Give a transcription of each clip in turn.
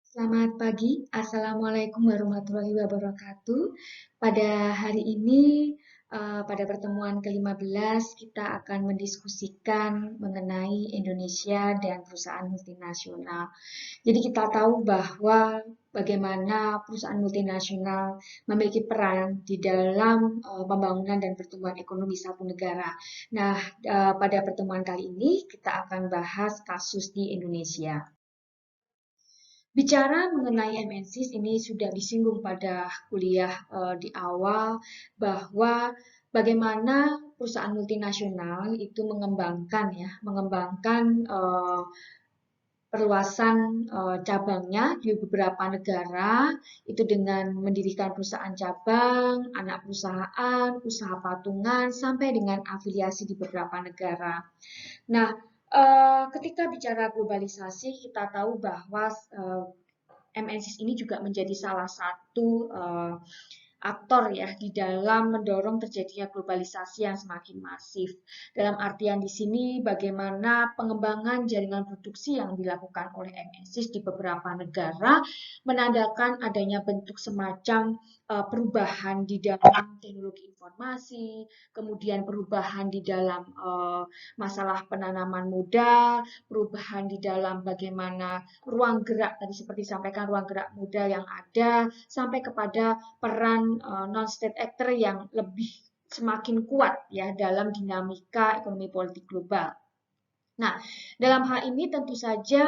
Selamat pagi, Assalamualaikum warahmatullahi wabarakatuh. Pada hari ini, pada pertemuan ke-15, kita akan mendiskusikan mengenai Indonesia dan perusahaan multinasional. Jadi kita tahu bahwa bagaimana perusahaan multinasional memiliki peran di dalam pembangunan dan pertumbuhan ekonomi satu negara. Nah, pada pertemuan kali ini kita akan bahas kasus di Indonesia. Bicara mengenai MNCs ini sudah disinggung pada kuliah di awal bahwa bagaimana perusahaan multinasional itu mengembangkan perluasan cabangnya di beberapa negara itu dengan mendirikan perusahaan cabang, anak perusahaan, usaha patungan sampai dengan afiliasi di beberapa negara. Nah, ketika bicara globalisasi, kita tahu bahwa MNCs ini juga menjadi salah satu aktor ya di dalam mendorong terjadinya globalisasi yang semakin masif. Dalam artian di sini bagaimana pengembangan jaringan produksi yang dilakukan oleh MNCs di beberapa negara menandakan adanya bentuk semacam perubahan di dalam teknologi informasi, kemudian perubahan di dalam masalah penanaman modal, perubahan di dalam bagaimana ruang gerak tadi seperti disampaikan ruang gerak modal yang ada sampai kepada peran non-state actor yang lebih semakin kuat ya dalam dinamika ekonomi politik global. Nah, dalam hal ini tentu saja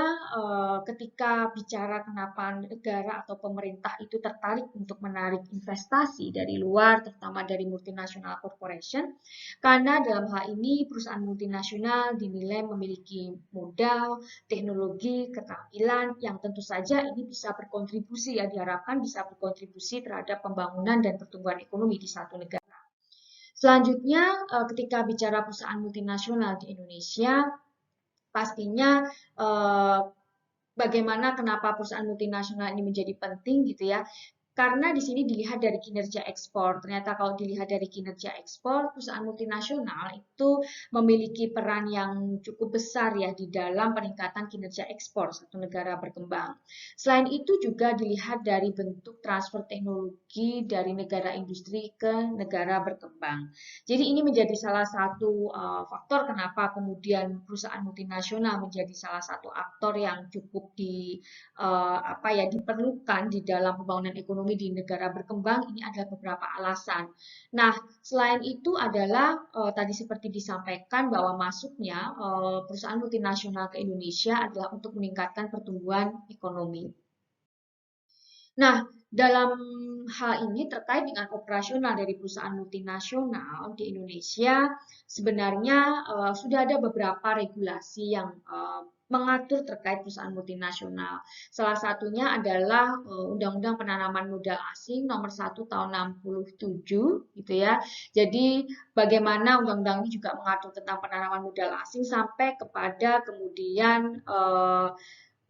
ketika bicara kenapa negara atau pemerintah itu tertarik untuk menarik investasi dari luar, terutama dari multinational corporation, karena dalam hal ini perusahaan multinasional dinilai memiliki modal, teknologi, keterampilan yang tentu saja ini bisa berkontribusi ya diharapkan bisa berkontribusi terhadap pembangunan dan pertumbuhan ekonomi di satu negara. Selanjutnya, ketika bicara perusahaan multinasional di Indonesia, pastinya eh, bagaimana kenapa perusahaan multinasional ini menjadi penting gitu ya. Karena di sini dilihat dari kinerja ekspor. Ternyata kalau dilihat dari kinerja ekspor, perusahaan multinasional itu memiliki peran yang cukup besar ya di dalam peningkatan kinerja ekspor satu negara berkembang. Selain itu juga dilihat dari bentuk transfer teknologi dari negara industri ke negara berkembang. Jadi ini menjadi salah satu faktor kenapa kemudian perusahaan multinasional menjadi salah satu aktor yang cukup diperlukan di dalam pembangunan ekonomi di negara berkembang. Ini adalah beberapa alasan. Nah, selain itu adalah tadi seperti disampaikan bahwa masuknya perusahaan multinasional ke Indonesia adalah untuk meningkatkan pertumbuhan ekonomi. Nah, dalam hal ini terkait dengan operasional dari perusahaan multinasional di Indonesia, sebenarnya sudah ada beberapa regulasi yang mengatur terkait perusahaan multinasional. Salah satunya adalah Undang-Undang Penanaman Modal Asing Nomor 1 Tahun 67 gitu ya. Jadi bagaimana undang-undang ini juga mengatur tentang penanaman modal asing sampai kepada kemudian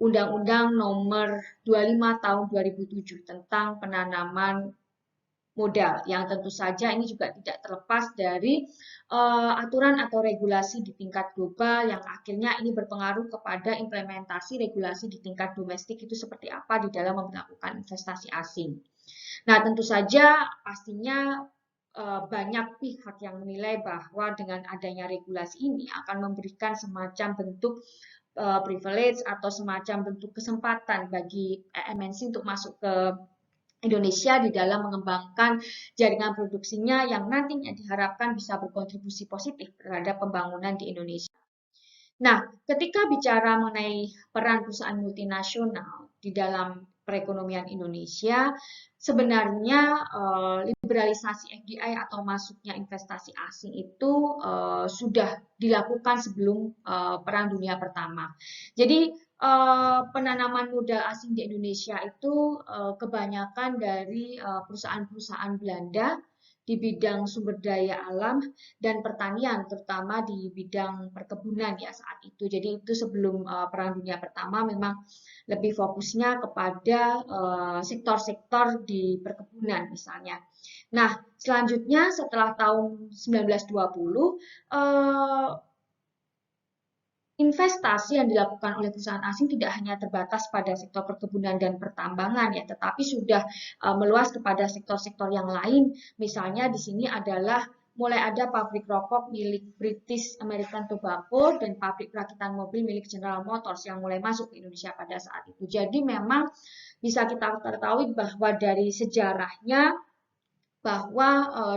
Undang-Undang Nomor 25 Tahun 2007 tentang penanaman modal yang tentu saja ini juga tidak terlepas dari aturan atau regulasi di tingkat global yang akhirnya ini berpengaruh kepada implementasi regulasi di tingkat domestik itu seperti apa di dalam melakukan investasi asing. Nah, tentu saja pastinya banyak pihak yang menilai bahwa dengan adanya regulasi ini akan memberikan semacam bentuk privilege atau semacam bentuk kesempatan bagi MNC untuk masuk ke Indonesia di dalam mengembangkan jaringan produksinya yang nantinya diharapkan bisa berkontribusi positif terhadap pembangunan di Indonesia. Nah, ketika bicara mengenai peran perusahaan multinasional di dalam perekonomian Indonesia, sebenarnya liberalisasi FDI atau masuknya investasi asing itu sudah dilakukan sebelum Perang Dunia Pertama. Jadi penanaman modal asing di Indonesia itu kebanyakan dari perusahaan-perusahaan Belanda di bidang sumber daya alam dan pertanian, terutama di bidang perkebunan ya saat itu. Jadi itu sebelum Perang Dunia Pertama memang lebih fokusnya kepada sektor-sektor di perkebunan misalnya. Nah, selanjutnya setelah tahun 1920, investasi yang dilakukan oleh perusahaan asing tidak hanya terbatas pada sektor perkebunan dan pertambangan ya, tetapi sudah meluas kepada sektor-sektor yang lain. Misalnya di sini adalah mulai ada pabrik rokok milik British American Tobacco dan pabrik perakitan mobil milik General Motors yang mulai masuk ke Indonesia pada saat itu. Jadi memang bisa kita ketahui bahwa dari sejarahnya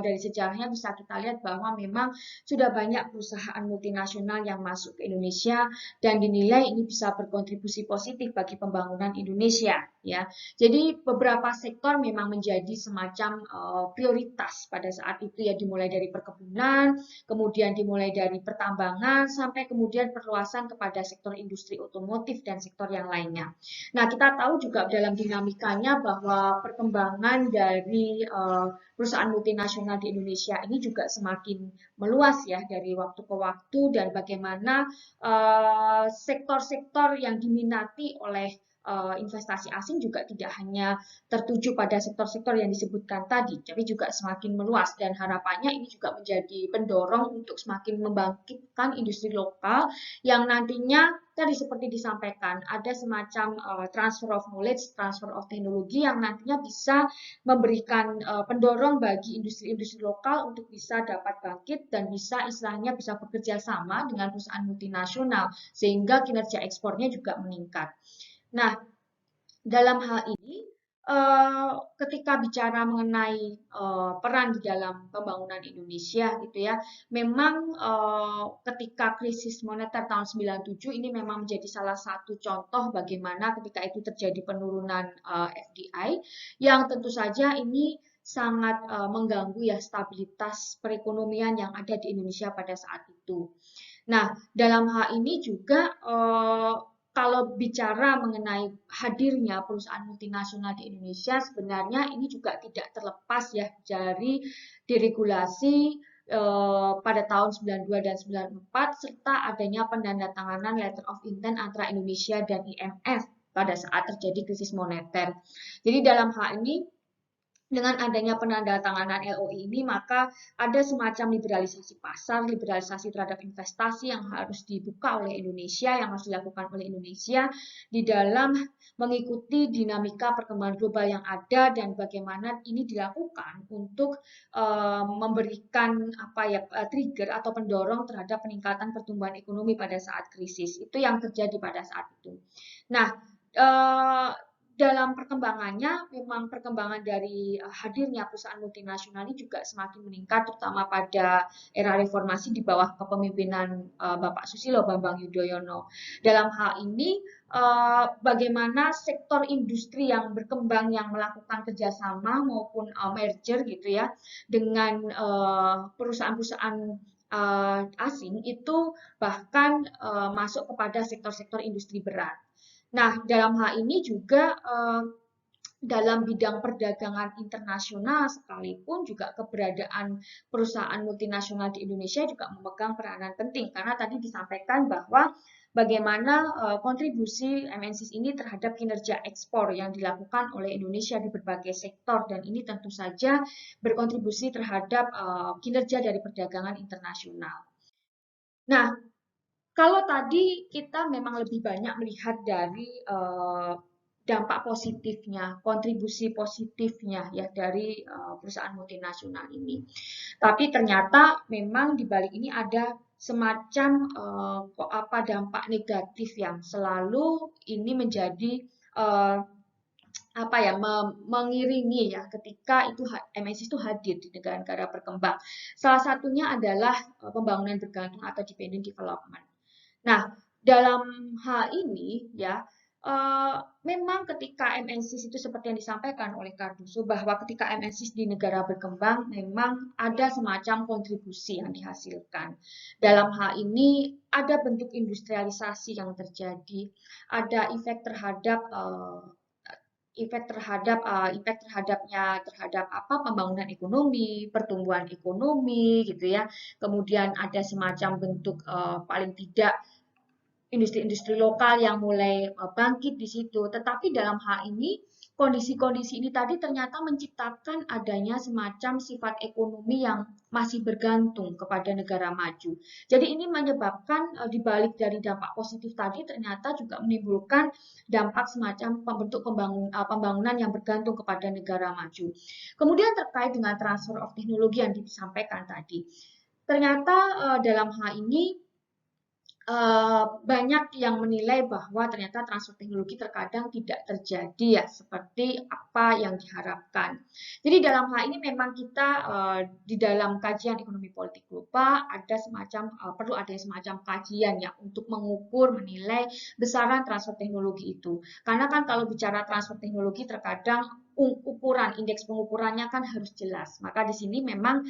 dari sejarahnya bisa kita lihat bahwa memang sudah banyak perusahaan multinasional yang masuk ke Indonesia dan dinilai ini bisa berkontribusi positif bagi pembangunan Indonesia ya. Jadi beberapa sektor memang menjadi semacam prioritas pada saat itu ya, dimulai dari perkebunan, kemudian dimulai dari pertambangan sampai kemudian perluasan kepada sektor industri otomotif dan sektor yang lainnya. Nah, kita tahu juga dalam dinamikanya bahwa perkembangan dari perusahaan multinasional di Indonesia ini juga semakin meluas ya dari waktu ke waktu, dan bagaimana sektor-sektor yang diminati oleh investasi asing juga tidak hanya tertuju pada sektor-sektor yang disebutkan tadi, tapi juga semakin meluas, dan harapannya ini juga menjadi pendorong untuk semakin membangkitkan industri lokal yang nantinya tadi seperti disampaikan ada semacam transfer of knowledge, transfer of teknologi yang nantinya bisa memberikan pendorong bagi industri-industri lokal untuk bisa dapat bangkit dan bisa istilahnya bisa bekerja sama dengan perusahaan multinasional sehingga kinerja ekspornya juga meningkat. Nah, dalam hal ini ketika bicara mengenai peran di dalam pembangunan Indonesia gitu ya, memang ketika krisis moneter tahun 97 ini memang menjadi salah satu contoh bagaimana ketika itu terjadi penurunan FDI yang tentu saja ini sangat mengganggu ya stabilitas perekonomian yang ada di Indonesia pada saat itu. Nah, dalam hal ini juga kalau bicara mengenai hadirnya perusahaan multinasional di Indonesia, sebenarnya ini juga tidak terlepas ya dari deregulasi pada tahun 92 dan 94 serta adanya penandatanganan letter of intent antara Indonesia dan IMF pada saat terjadi krisis moneter. Jadi dalam hal ini dengan adanya penandatanganan LOI ini, maka ada semacam liberalisasi pasar, liberalisasi terhadap investasi yang harus dibuka oleh Indonesia, yang harus dilakukan oleh Indonesia di dalam mengikuti dinamika perkembangan global yang ada dan bagaimana ini dilakukan untuk memberikan trigger atau pendorong terhadap peningkatan pertumbuhan ekonomi pada saat krisis. Itu yang terjadi pada saat itu. Nah, dalam perkembangannya, memang perkembangan dari hadirnya perusahaan multinasional ini juga semakin meningkat, terutama pada era reformasi di bawah kepemimpinan Bapak Susilo Bambang Yudhoyono. Dalam hal ini, bagaimana sektor industri yang berkembang yang melakukan kerjasama maupun merger gitu ya dengan perusahaan-perusahaan asing itu bahkan masuk kepada sektor-sektor industri berat. Nah, dalam hal ini juga dalam bidang perdagangan internasional sekalipun juga keberadaan perusahaan multinasional di Indonesia juga memegang peranan penting karena tadi disampaikan bahwa bagaimana kontribusi MNCs ini terhadap kinerja ekspor yang dilakukan oleh Indonesia di berbagai sektor, dan ini tentu saja berkontribusi terhadap kinerja dari perdagangan internasional. Nah, kalau tadi kita memang lebih banyak melihat dari dampak positifnya, kontribusi positifnya ya dari perusahaan multinasional ini. Tapi ternyata memang di balik ini ada semacam dampak negatif yang selalu ini menjadi mengiringi ya ketika itu MNC itu hadir di negara-negara berkembang. Salah satunya adalah pembangunan bergantung atau dependent development. Nah, dalam hal ini ya, memang ketika MNCs itu seperti yang disampaikan oleh Cardoso bahwa ketika MNCs di negara berkembang memang ada semacam kontribusi yang dihasilkan. Dalam hal ini ada bentuk industrialisasi yang terjadi, ada efek terhadap pembangunan ekonomi, pertumbuhan ekonomi gitu ya. Kemudian ada semacam bentuk paling tidak industri-industri lokal yang mulai bangkit di situ. Tetapi dalam hal ini, kondisi-kondisi ini tadi ternyata menciptakan adanya semacam sifat ekonomi yang masih bergantung kepada negara maju. Jadi ini menyebabkan dibalik dari dampak positif tadi ternyata juga menimbulkan dampak semacam pembangunan yang bergantung kepada negara maju. Kemudian terkait dengan transfer of teknologi yang disampaikan tadi, ternyata dalam hal ini banyak yang menilai bahwa ternyata transfer teknologi terkadang tidak terjadi ya seperti apa yang diharapkan. Jadi dalam hal ini memang kita di dalam kajian ekonomi politik global ada semacam perlu ada semacam kajian ya untuk mengukur menilai besaran transfer teknologi itu. Karena kan kalau bicara transfer teknologi terkadang ukuran indeks pengukurannya kan harus jelas. Maka di sini memang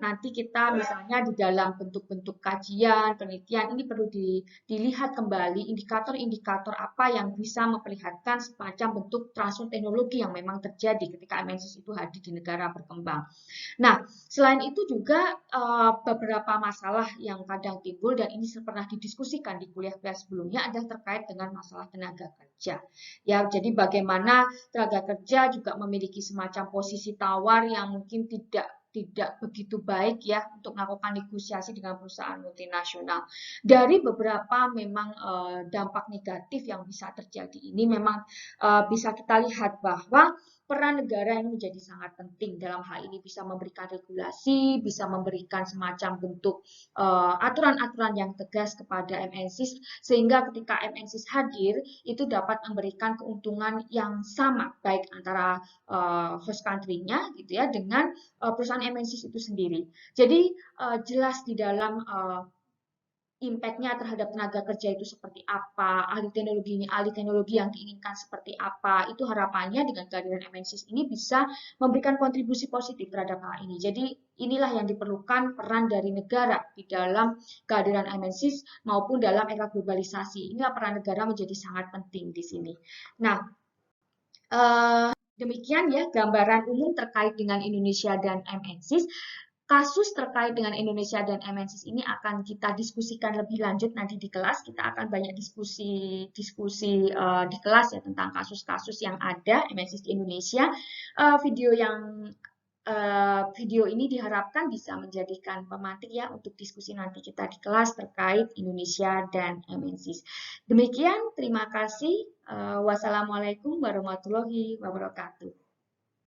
nanti kita misalnya di dalam bentuk-bentuk kajian, penelitian ini perlu dilihat kembali indikator-indikator apa yang bisa memperlihatkan semacam bentuk transfer teknologi yang memang terjadi ketika MNCs itu hadir di negara berkembang. Nah, selain itu juga beberapa masalah yang kadang timbul dan ini pernah didiskusikan di kuliah-kuliah sebelumnya adalah terkait dengan masalah tenaga kerja. Ya, jadi bagaimana tenaga kerja juga memiliki semacam posisi tawar yang mungkin tidak begitu baik ya untuk melakukan negosiasi dengan perusahaan multinasional. Dari beberapa memang dampak negatif yang bisa terjadi ini memang bisa kita lihat bahwa peran negara ini menjadi sangat penting dalam hal ini bisa memberikan regulasi, bisa memberikan semacam bentuk aturan-aturan yang tegas kepada MNCs sehingga ketika MNCs hadir itu dapat memberikan keuntungan yang sama baik antara host country-nya gitu ya dengan perusahaan MNCs itu sendiri. Jadi jelas di dalam impact-nya terhadap tenaga kerja itu seperti apa, ahli teknologi yang diinginkan seperti apa, itu harapannya dengan kehadiran MNCs ini bisa memberikan kontribusi positif terhadap hal ini. Jadi inilah yang diperlukan peran dari negara di dalam kehadiran MNCs maupun dalam era globalisasi. Inilah peran negara menjadi sangat penting di sini. Nah, demikian ya gambaran umum terkait dengan Indonesia dan MNCs. Kasus terkait dengan Indonesia dan MNCs ini akan kita diskusikan lebih lanjut nanti di kelas. Kita akan banyak diskusi di kelas ya tentang kasus-kasus yang ada MNCs di Indonesia. Video ini diharapkan bisa menjadikan pemantik ya untuk diskusi nanti kita di kelas terkait Indonesia dan MNCs. Demikian, terima kasih. Wassalamualaikum warahmatullahi wabarakatuh.